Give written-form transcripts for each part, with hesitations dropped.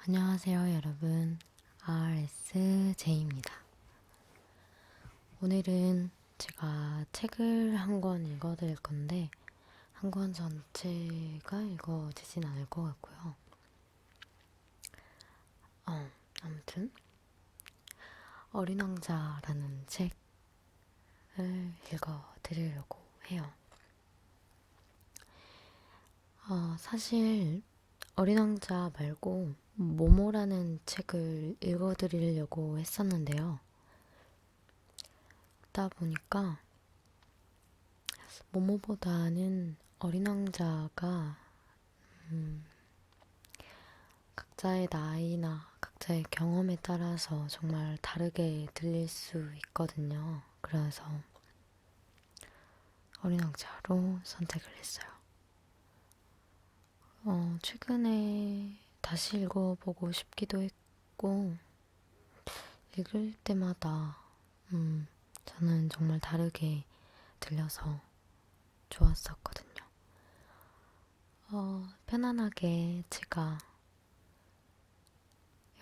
안녕하세요, 여러분. RSJ입니다. 오늘은 제가 책을 한 권 읽어드릴 건데, 한 권 전체가 읽어지진 않을 것 같고요. 아무튼, 어린 왕자라는 책을 읽어드리려고 해요. 사실, 어린 왕자 말고, 모모라는 책을 읽어드리려고 했었는데요. 그러다 보니까, 모모보다는 어린 왕자가 각자의 나이나 각자의 경험에 따라서 정말 다르게 들릴 수 있거든요. 그래서 어린 왕자로 선택을 했어요. 최근에 다시 읽어보고 싶기도 했고, 읽을 때마다 저는 정말 다르게 들려서 좋았었거든요. 편안하게 제가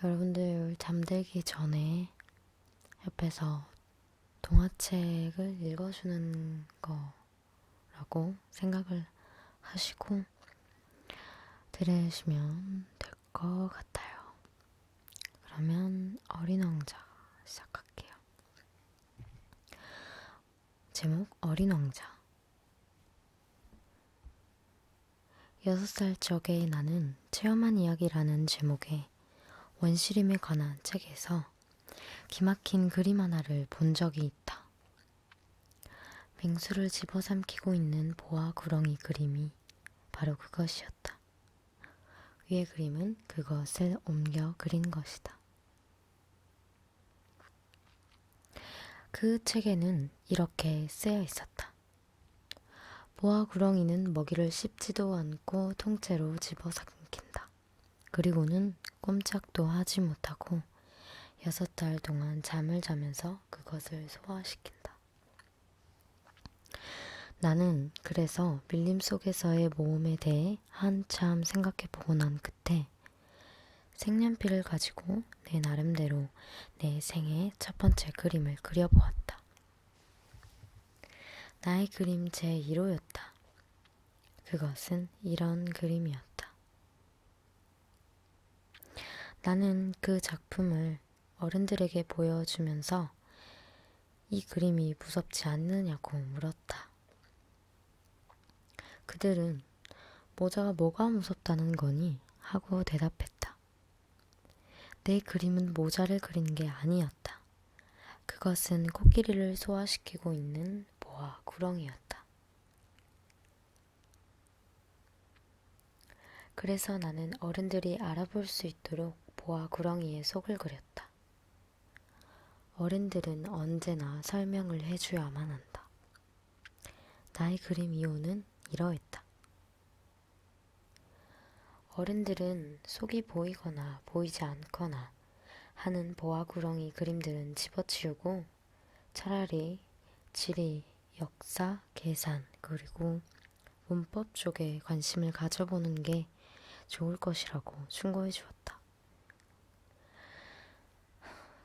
여러분들 잠들기 전에 옆에서 동화책을 읽어주는 거라고 생각을 하시고 들으시면 될 것 같아요. 그러면 어린 왕자 시작할게요. 제목 어린 왕자. 6살 적에 나는 체험한 이야기라는 제목의 원시림에 관한 책에서 기막힌 그림 하나를 본 적이 있다. 맹수를 집어삼키고 있는 보아 구렁이 그림이 바로 그것이었다. 위의 그림은 그것을 옮겨 그린 것이다. 그 책에는 이렇게 쓰여 있었다. 보아 구렁이는 먹이를 씹지도 않고 통째로 집어삼킨다. 그리고는 꼼짝도 하지 못하고 6달 동안 잠을 자면서 그것을 소화시킨다. 나는 그래서 밀림 속에서의 모험에 대해 한참 생각해보고 난 끝에 색연필을 가지고 내 나름대로 내 생애 첫 번째 그림을 그려보았다. 나의 그림 제1호였다. 그것은 이런 그림이었다. 나는 그 작품을 어른들에게 보여주면서 이 그림이 무섭지 않느냐고 물었다. 그들은 모자가 뭐가 무섭다는 거니? 하고 대답했다. 내 그림은 모자를 그린 게 아니었다. 그것은 코끼리를 소화시키고 있는 보아 구렁이였다. 그래서 나는 어른들이 알아볼 수 있도록 보아 구렁이의 속을 그렸다. 어른들은 언제나 설명을 해줘야만 한다. 나의 그림 이유는 이러했다. 어른들은 속이 보이거나 보이지 않거나 하는 보아 구렁이 그림들은 집어치우고 차라리 지리, 역사, 계산, 그리고 문법 쪽에 관심을 가져보는 게 좋을 것이라고 충고해 주었다.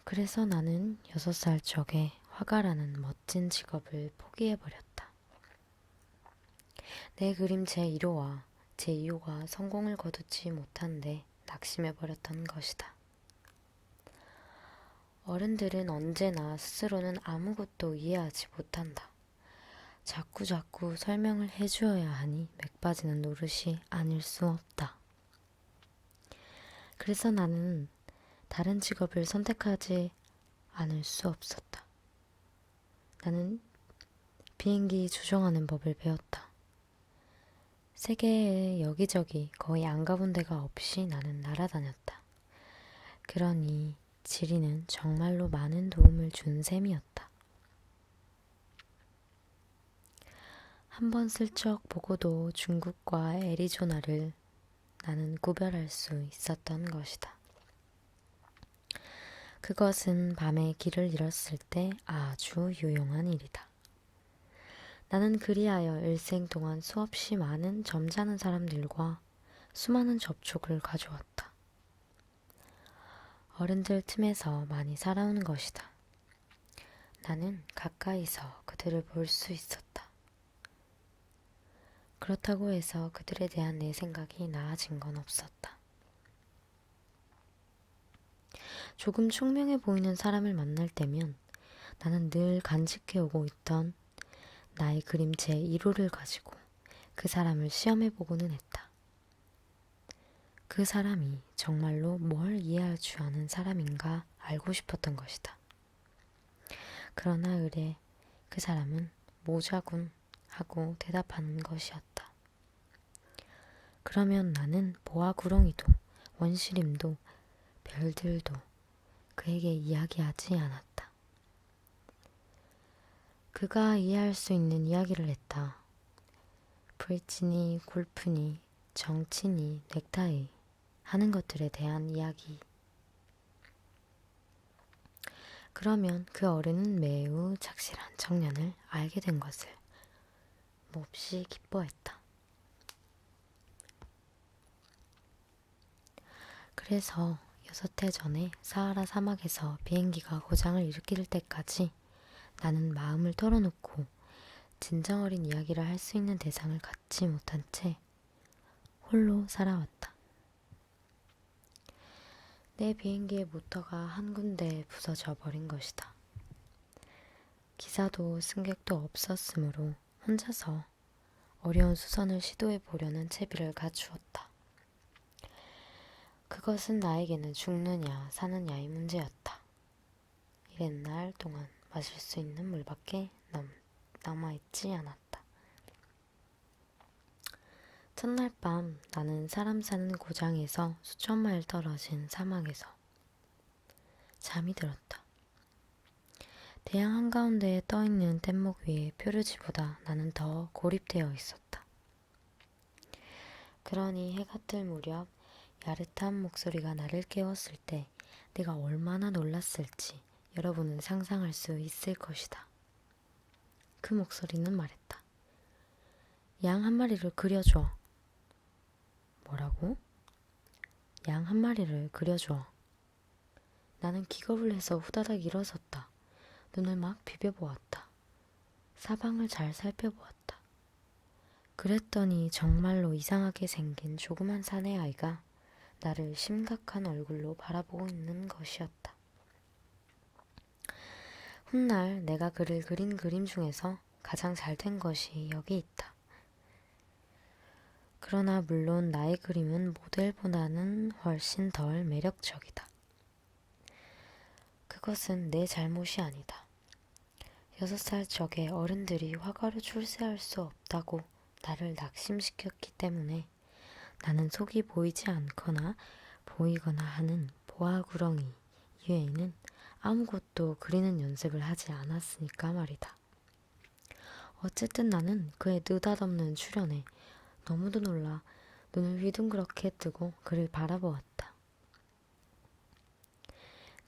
그래서 나는 6살 적에 화가라는 멋진 직업을 포기해버렸다. 내 그림 제1호와 제2호가 성공을 거두지 못한데 낙심해버렸던 것이다. 어른들은 언제나 스스로는 아무것도 이해하지 못한다. 자꾸 설명을 해주어야 하니 맥빠지는 노릇이 아닐 수 없다. 그래서 나는 다른 직업을 선택하지 않을 수 없었다. 나는 비행기 조종하는 법을 배웠다. 세계의 여기저기 거의 안 가본 데가 없이 나는 날아다녔다. 그러니 지리는 정말로 많은 도움을 준 셈이었다. 한번 슬쩍 보고도 중국과 애리조나를 나는 구별할 수 있었던 것이다. 그것은 밤에 길을 잃었을 때 아주 유용한 일이다. 나는 그리하여 일생 동안 수없이 많은 점잖은 사람들과 수많은 접촉을 가져왔다. 어른들 틈에서 많이 살아온 것이다. 나는 가까이서 그들을 볼 수 있었다. 그렇다고 해서 그들에 대한 내 생각이 나아진 건 없었다. 조금 총명해 보이는 사람을 만날 때면 나는 늘 간직해오고 있던 나의 그림체 1호를 가지고 그 사람을 시험해보고는 했다. 그 사람이 정말로 뭘 이해할 줄 아는 사람인가 알고 싶었던 것이다. 그러나 의례 그 사람은 모자군 하고 대답하는 것이었다. 그러면 나는 보아구렁이도 원시림도 별들도 그에게 이야기하지 않았다. 그가 이해할 수 있는 이야기를 했다. 브릿지니, 골프니, 정치니, 넥타이 하는 것들에 대한 이야기. 그러면 그 어른은 매우 착실한 청년을 알게 된 것을 몹시 기뻐했다. 그래서 6해 전에 사하라 사막에서 비행기가 고장을 일으킬 때까지 나는 마음을 털어놓고 진정 어린 이야기를 할 수 있는 대상을 갖지 못한 채 홀로 살아왔다. 내 비행기의 모터가 한 군데 부서져 버린 것이다. 기사도 승객도 없었으므로 혼자서 어려운 수선을 시도해 보려는 채비를 갖추었다. 그것은 나에게는 죽느냐 사느냐의 문제였다. 이랜 날 동안 마실 수 있는 물밖에 남아있지 않았다. 첫날 밤 나는 사람 사는 고장에서 수천 마일 떨어진 사막에서 잠이 들었다. 대양 한가운데에 떠있는 뗏목 위에 표류지보다 나는 더 고립되어 있었다. 그러니 해가 뜰 무렵 야릇한 목소리가 나를 깨웠을 때 내가 얼마나 놀랐을지 여러분은 상상할 수 있을 것이다. 그 목소리는 말했다. 양 한 마리를 그려줘. 뭐라고? 양 한 마리를 그려줘. 나는 기겁을 해서 후다닥 일어섰다. 눈을 막 비벼보았다. 사방을 잘 살펴보았다. 그랬더니 정말로 이상하게 생긴 조그만 사내아이가 나를 심각한 얼굴로 바라보고 있는 것이었다. 훗날 내가 그를 그린 그림 중에서 가장 잘된 것이 여기 있다. 그러나 물론 나의 그림은 모델보다는 훨씬 덜 매력적이다. 그것은 내 잘못이 아니다. 6살 적에 어른들이 화가로 출세할 수 없다고 나를 낙심시켰기 때문에 나는 속이 보이지 않거나 보이거나 하는 보아구렁이 이외에는 아무것도 그리는 연습을 하지 않았으니까 말이다. 어쨌든 나는 그의 느닷없는 출현에 너무도 놀라 눈을 휘둥그렇게 뜨고 그를 바라보았다.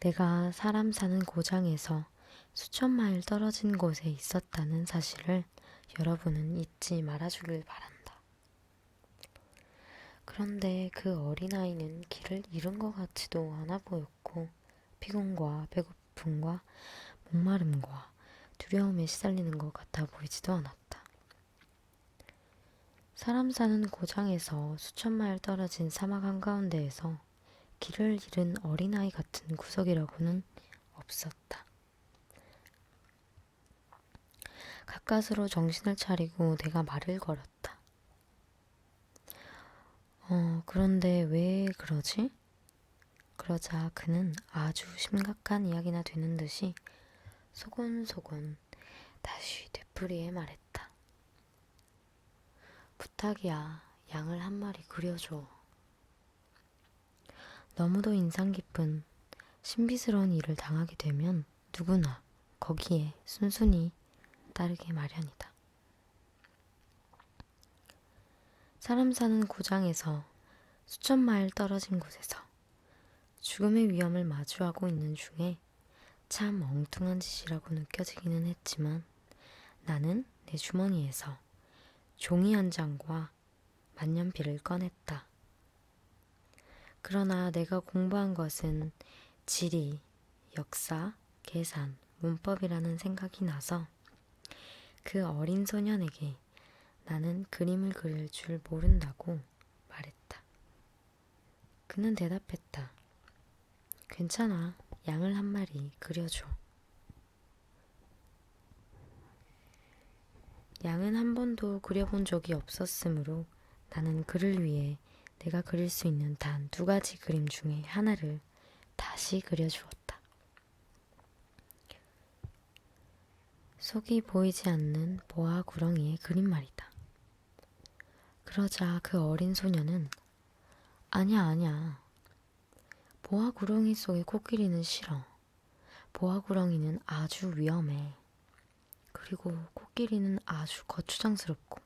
내가 사람 사는 고장에서 수천 마일 떨어진 곳에 있었다는 사실을 여러분은 잊지 말아주길 바란다. 그런데 그 어린아이는 길을 잃은 것 같지도 않아 보였고 피곤과 배고픔과 목마름과 두려움에 시달리는 것 같아 보이지도 않았다. 사람 사는 고장에서 수천 마일 떨어진 사막 한가운데에서 길을 잃은 어린아이 같은 구석이라고는 없었다. 가까스로 정신을 차리고 내가 말을 걸었다. 그런데 왜 그러지? 그러자 그는 아주 심각한 이야기나 되는 듯이 소곤소곤 다시 되풀이해 말했다. 부탁이야, 양을 한 마리 그려줘. 너무도 인상 깊은 신비스러운 일을 당하게 되면 누구나 거기에 순순히 따르게 마련이다. 사람 사는 고장에서 수천 마일 떨어진 곳에서 죽음의 위험을 마주하고 있는 중에 참 엉뚱한 짓이라고 느껴지기는 했지만 나는 내 주머니에서 종이 한 장과 만년필을 꺼냈다. 그러나 내가 공부한 것은 지리, 역사, 계산, 문법이라는 생각이 나서 그 어린 소년에게 나는 그림을 그릴 줄 모른다고 말했다. 그는 대답했다. 괜찮아. 양을 한 마리 그려줘. 양은 한 번도 그려본 적이 없었으므로 나는 그를 위해 내가 그릴 수 있는 단 2가지 그림 중에 하나를 다시 그려주었다. 속이 보이지 않는 보아 구렁이의 그림 말이다. 그러자 그 어린 소녀는 아니야, 아니야. 보아 구렁이 속의 코끼리는 싫어. 보아 구렁이는 아주 위험해. 그리고 코끼리는 아주 거추장스럽고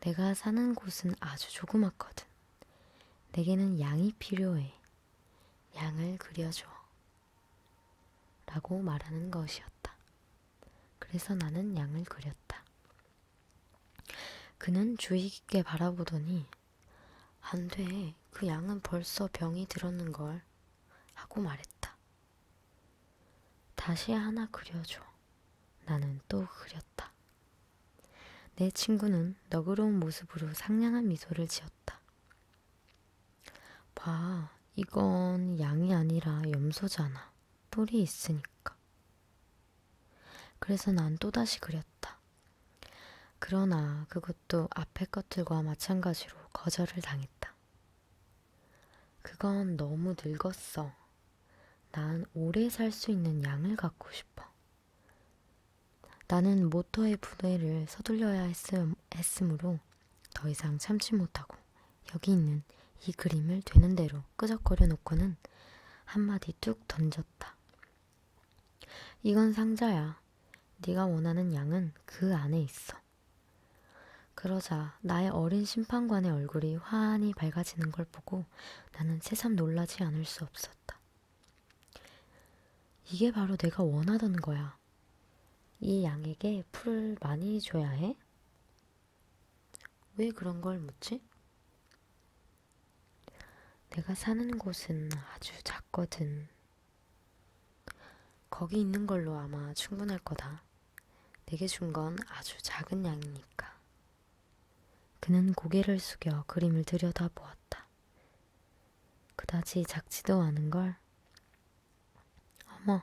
내가 사는 곳은 아주 조그맣거든. 내게는 양이 필요해. 양을 그려줘. 라고 말하는 것이었다. 그래서 나는 양을 그렸다. 그는 주의 깊게 바라보더니 안 돼. 그 양은 벌써 병이 들었는걸. 하고 말했다. 다시 하나 그려줘. 나는 또 그렸다. 내 친구는 너그러운 모습으로 상냥한 미소를 지었다. 봐, 이건 양이 아니라 염소잖아. 뿔이 있으니까. 그래서 난 또다시 그렸다. 그러나 그것도 앞의 것들과 마찬가지로 거절을 당했다. 그건 너무 늙었어. 난 오래 살 수 있는 양을 갖고 싶어. 나는 모터의 분해를 서둘러야 했으므로 더 이상 참지 못하고 여기 있는 이 그림을 되는 대로 끄적거려 놓고는 한마디 뚝 던졌다. 이건 상자야. 네가 원하는 양은 그 안에 있어. 그러자 나의 어린 심판관의 얼굴이 환히 밝아지는 걸 보고 나는 새삼 놀라지 않을 수 없었다. 이게 바로 내가 원하던 거야. 이 양에게 풀을 많이 줘야 해? 왜 그런 걸 묻지? 내가 사는 곳은 아주 작거든. 거기 있는 걸로 아마 충분할 거다. 내게 준 건 아주 작은 양이니까. 그는 고개를 숙여 그림을 들여다보았다. 그다지 작지도 않은 걸. 어머,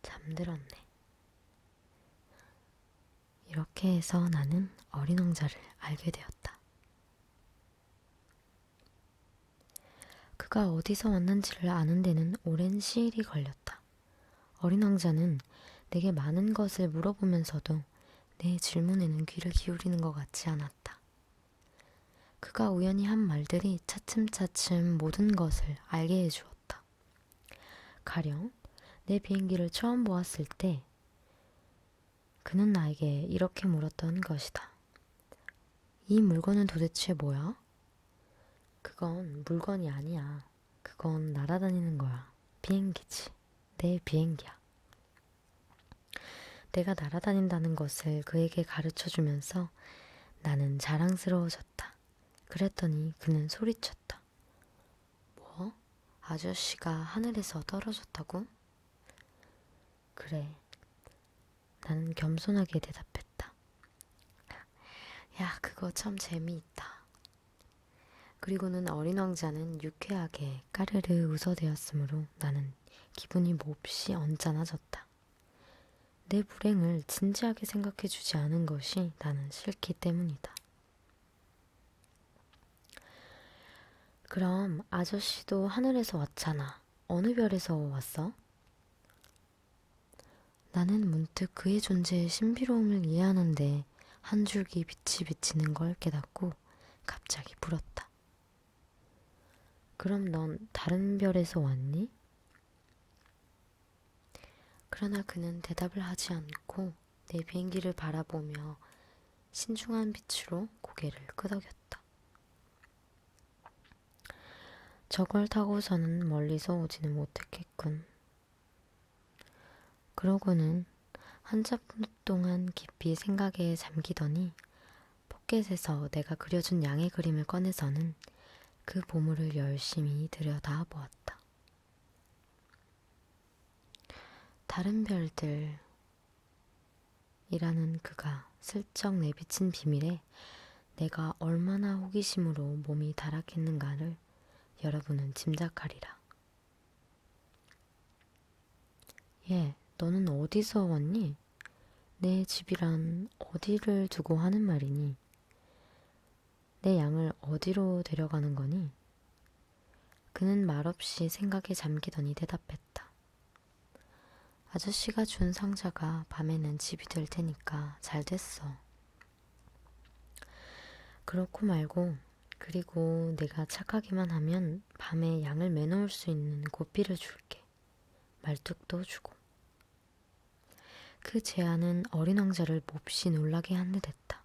잠들었네. 이렇게 해서 나는 어린 왕자를 알게 되었다. 그가 어디서 왔는지를 아는 데는 오랜 시일이 걸렸다. 어린 왕자는 내게 많은 것을 물어보면서도 내 질문에는 귀를 기울이는 것 같지 않았다. 그가 우연히 한 말들이 차츰차츰 모든 것을 알게 해주었다. 가령 내 비행기를 처음 보았을 때 그는 나에게 이렇게 물었던 것이다. 이 물건은 도대체 뭐야? 그건 물건이 아니야. 그건 날아다니는 거야. 비행기지. 내 비행기야. 내가 날아다닌다는 것을 그에게 가르쳐 주면서 나는 자랑스러워졌다. 그랬더니 그는 소리쳤다. 뭐? 아저씨가 하늘에서 떨어졌다고? 그래. 나는 겸손하게 대답했다. 야, 그거 참 재미있다. 그리고는 어린 왕자는 유쾌하게 까르르 웃어대었으므로 나는 기분이 몹시 언짢아졌다. 내 불행을 진지하게 생각해 주지 않은 것이 나는 싫기 때문이다. 그럼 아저씨도 하늘에서 왔잖아. 어느 별에서 왔어? 나는 문득 그의 존재의 신비로움을 이해하는데 한 줄기 빛이 비치는 걸 깨닫고 갑자기 물었다. 그럼 넌 다른 별에서 왔니? 그러나 그는 대답을 하지 않고 내 비행기를 바라보며 신중한 빛으로 고개를 끄덕였다. 저걸 타고서는 멀리서 오지는 못했겠군. 그러고는 한참 동안 깊이 생각에 잠기더니 포켓에서 내가 그려준 양의 그림을 꺼내서는 그 보물을 열심히 들여다보았다. 다른 별들이라는 그가 슬쩍 내비친 비밀에 내가 얼마나 호기심으로 몸이 달았겠는가를 여러분은 짐작하리라. 예, 너는 어디서 왔니? 내 집이란 어디를 두고 하는 말이니? 내 양을 어디로 데려가는 거니? 그는 말없이 생각에 잠기더니 대답했다. 아저씨가 준 상자가 밤에는 집이 될 테니까 잘 됐어. 그렇고 말고, 그리고 내가 착하기만 하면 밤에 양을 매놓을 수 있는 고삐를 줄게. 말뚝도 주고. 그 제안은 어린 왕자를 몹시 놀라게 한 듯했다.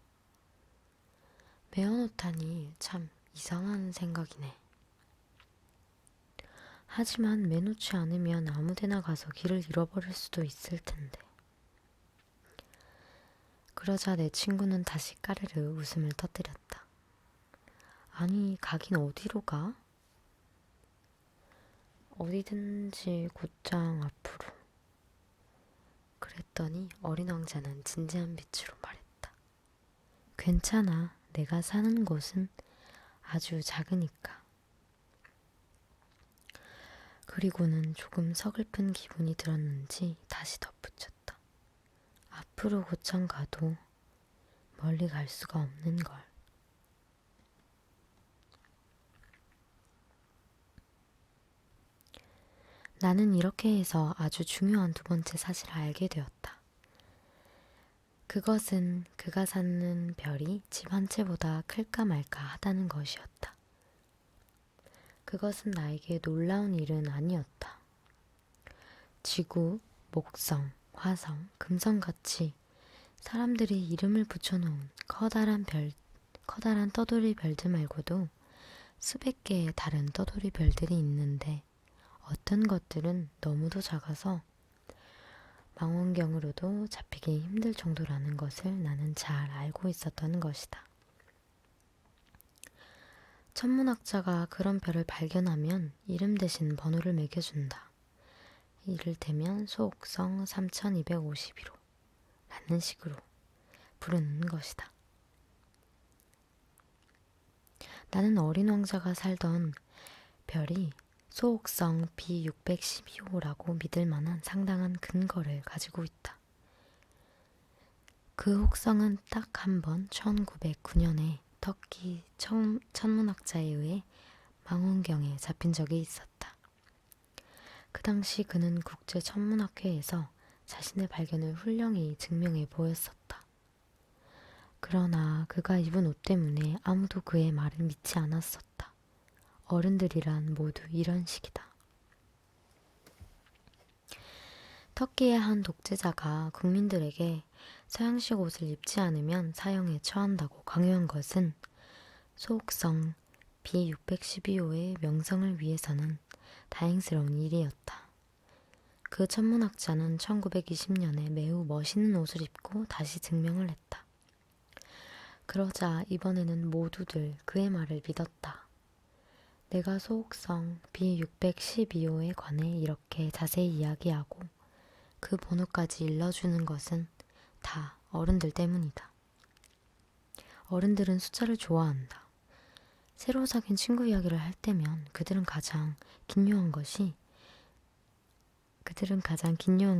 매어놓다니 참 이상한 생각이네. 하지만 매놓지 않으면 아무데나 가서 길을 잃어버릴 수도 있을 텐데. 그러자 내 친구는 다시 까르르 웃음을 터뜨렸다. 아니, 가긴 어디로 가? 어디든지 곧장 앞으로. 그랬더니 어린 왕자는 진지한 빛으로 말했다. 괜찮아. 내가 사는 곳은 아주 작으니까. 그리고는 조금 서글픈 기분이 들었는지 다시 덧붙였다. 앞으로 곧장 가도 멀리 갈 수가 없는 걸. 나는 이렇게 해서 아주 중요한 두 번째 사실을 알게 되었다. 그것은 그가 사는 별이 집 한 채보다 클까 말까 하다는 것이었다. 그것은 나에게 놀라운 일은 아니었다. 지구, 목성, 화성, 금성같이 사람들이 이름을 붙여놓은 커다란 떠돌이 별들 말고도 수백 개의 다른 떠돌이 별들이 있는데 어떤 것들은 너무도 작아서 망원경으로도 잡히기 힘들 정도라는 것을 나는 잘 알고 있었던 것이다. 천문학자가 그런 별을 발견하면 이름 대신 번호를 매겨준다. 이를테면 소옥성 3251호 라는 식으로 부르는 것이다. 나는 어린 왕자가 살던 별이 소옥성 B612호라고 믿을 만한 상당한 근거를 가지고 있다. 그 혹성은 딱 한 번 1909년에 터키 천문학자에 의해 망원경에 잡힌 적이 있었다. 그 당시 그는 국제천문학회에서 자신의 발견을 훌륭히 증명해 보였었다. 그러나 그가 입은 옷 때문에 아무도 그의 말을 믿지 않았었다. 어른들이란 모두 이런 식이다. 터키의 한 독재자가 국민들에게 서양식 옷을 입지 않으면 사형에 처한다고 강요한 것은 소옥성 B612호의 명성을 위해서는 다행스러운 일이었다. 그 천문학자는 1920년에 매우 멋있는 옷을 입고 다시 증명을 했다. 그러자 이번에는 모두들 그의 말을 믿었다. 내가 소옥성 B612호에 관해 이렇게 자세히 이야기하고 그 번호까지 일러주는 것은 다 어른들 때문이다. 어른들은 숫자를 좋아한다. 새로 사귄 친구 이야기를 할 때면 그들은 가장 긴요한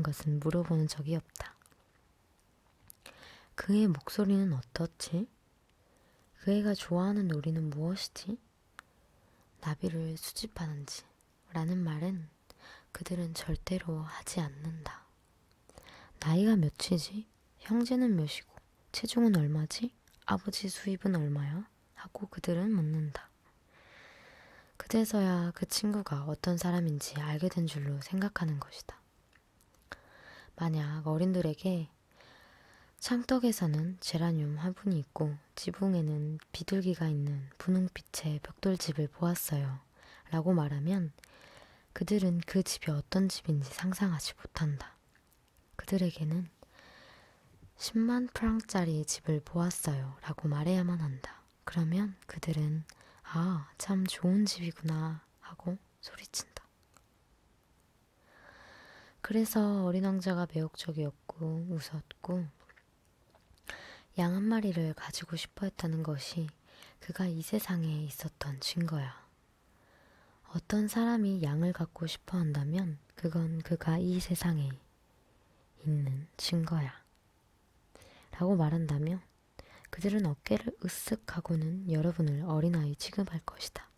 것은 물어보는 적이 없다. 그의 목소리는 어떻지? 그 애가 좋아하는 놀이는 무엇이지? 나비를 수집하는지 라는 말은 그들은 절대로 하지 않는다. 나이가 몇이지? 형제는 몇이고 체중은 얼마지? 아버지 수입은 얼마야? 하고 그들은 묻는다. 그제서야 그 친구가 어떤 사람인지 알게 된 줄로 생각하는 것이다. 만약 어린들에게 창덕에서는 제라늄 화분이 있고 지붕에는 비둘기가 있는 분홍빛의 벽돌집을 보았어요 라고 말하면 그들은 그 집이 어떤 집인지 상상하지 못한다. 그들에게는 10만 프랑짜리 집을 보았어요 라고 말해야만 한다. 그러면 그들은 아, 참 좋은 집이구나 하고 소리친다. 그래서 어린 왕자가 매혹적이었고 웃었고 양 한 마리를 가지고 싶어 했다는 것이 그가 이 세상에 있었던 증거야. 어떤 사람이 양을 갖고 싶어 한다면 그건 그가 이 세상에 있는 증거야. 라고 말한다며 그들은 어깨를 으쓱 하고는 여러분을 어린아이 취급할 것이다.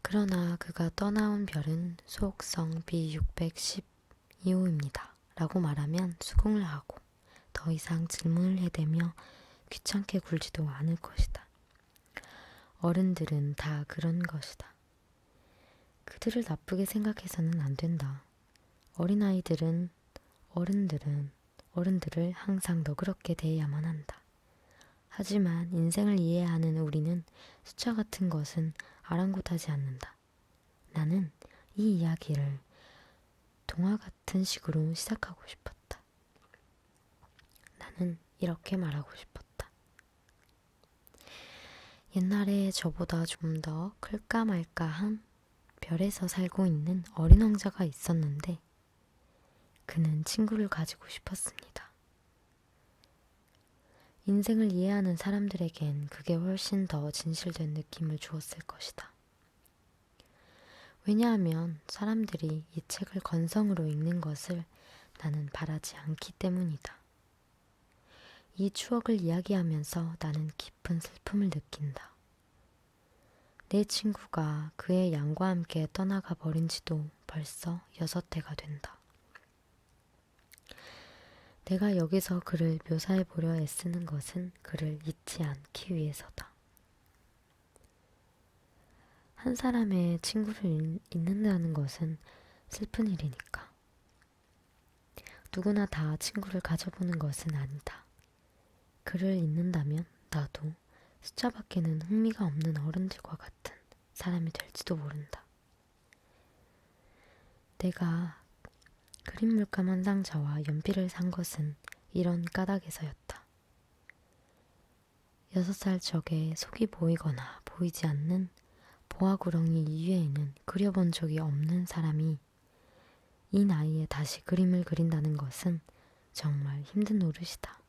그러나 그가 떠나온 별은 소옥성 B612호입니다. 라고 말하면 수긍을 하고 더 이상 질문을 해대며 귀찮게 굴지도 않을 것이다. 어른들은 다 그런 것이다. 그들을 나쁘게 생각해서는 안 된다. 어른들을 항상 너그럽게 대해야만 한다. 하지만 인생을 이해하는 우리는 숫자 같은 것은 아랑곳하지 않는다. 나는 이 이야기를 동화 같은 식으로 시작하고 싶었다. 나는 이렇게 말하고 싶었다. 옛날에 저보다 좀 더 클까 말까한 별에서 살고 있는 어린 왕자가 있었는데 그는 친구를 가지고 싶었습니다. 인생을 이해하는 사람들에겐 그게 훨씬 더 진실된 느낌을 주었을 것이다. 왜냐하면 사람들이 이 책을 건성으로 읽는 것을 나는 바라지 않기 때문이다. 이 추억을 이야기하면서 나는 깊은 슬픔을 느낀다. 내 친구가 그의 양과 함께 떠나가 버린 지도 벌써 6해가 된다. 내가 여기서 그를 묘사해 보려 애쓰는 것은 그를 잊지 않기 위해서다. 한 사람의 친구를 잊는다는 것은 슬픈 일이니까. 누구나 다 친구를 가져보는 것은 아니다. 그를 잊는다면 나도 숫자밖에는 흥미가 없는 어른들과 같은 사람이 될지도 모른다. 내가 그림 물감 한 상자와 연필을 산 것은 이런 까닭에서였다. 6살 적에 속이 보이거나 보이지 않는 보아구렁이 이외에는 그려본 적이 없는 사람이 이 나이에 다시 그림을 그린다는 것은 정말 힘든 노릇이다.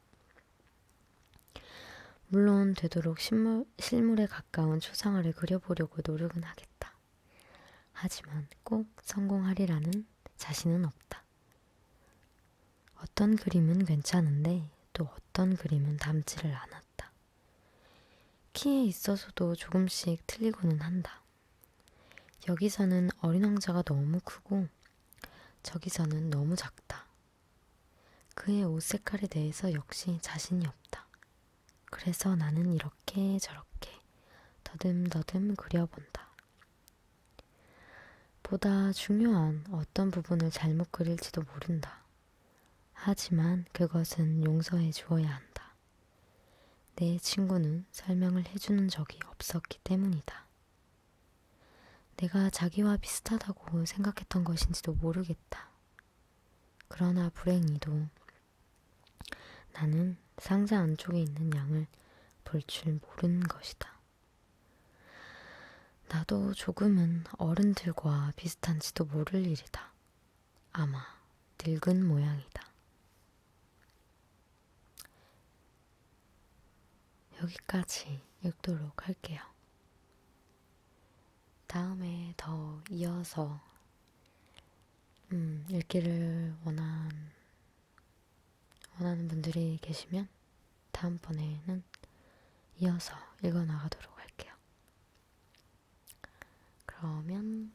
물론 되도록 실물에 가까운 초상화를 그려보려고 노력은 하겠다. 하지만 꼭 성공하리라는 자신은 없다. 어떤 그림은 괜찮은데 또 어떤 그림은 닮지를 않았다. 키에 있어서도 조금씩 틀리고는 한다. 여기서는 어린 왕자가 너무 크고 저기서는 너무 작다. 그의 옷 색깔에 대해서 역시 자신이 없다. 그래서 나는 이렇게 저렇게 더듬더듬 그려본다. 보다 중요한 어떤 부분을 잘못 그릴지도 모른다. 하지만 그것은 용서해 주어야 한다. 내 친구는 설명을 해주는 적이 없었기 때문이다. 내가 자기와 비슷하다고 생각했던 것인지도 모르겠다. 그러나 불행히도 나는 상자 안쪽에 있는 양을 볼 줄 모르는 것이다. 나도 조금은 어른들과 비슷한지도 모를 일이다. 아마 늙은 모양이다. 여기까지 읽도록 할게요. 다음에 더 이어서 읽기를 원하는 분들이 계시면 다음번에는 이어서 읽어나가도록 할게요. 그러면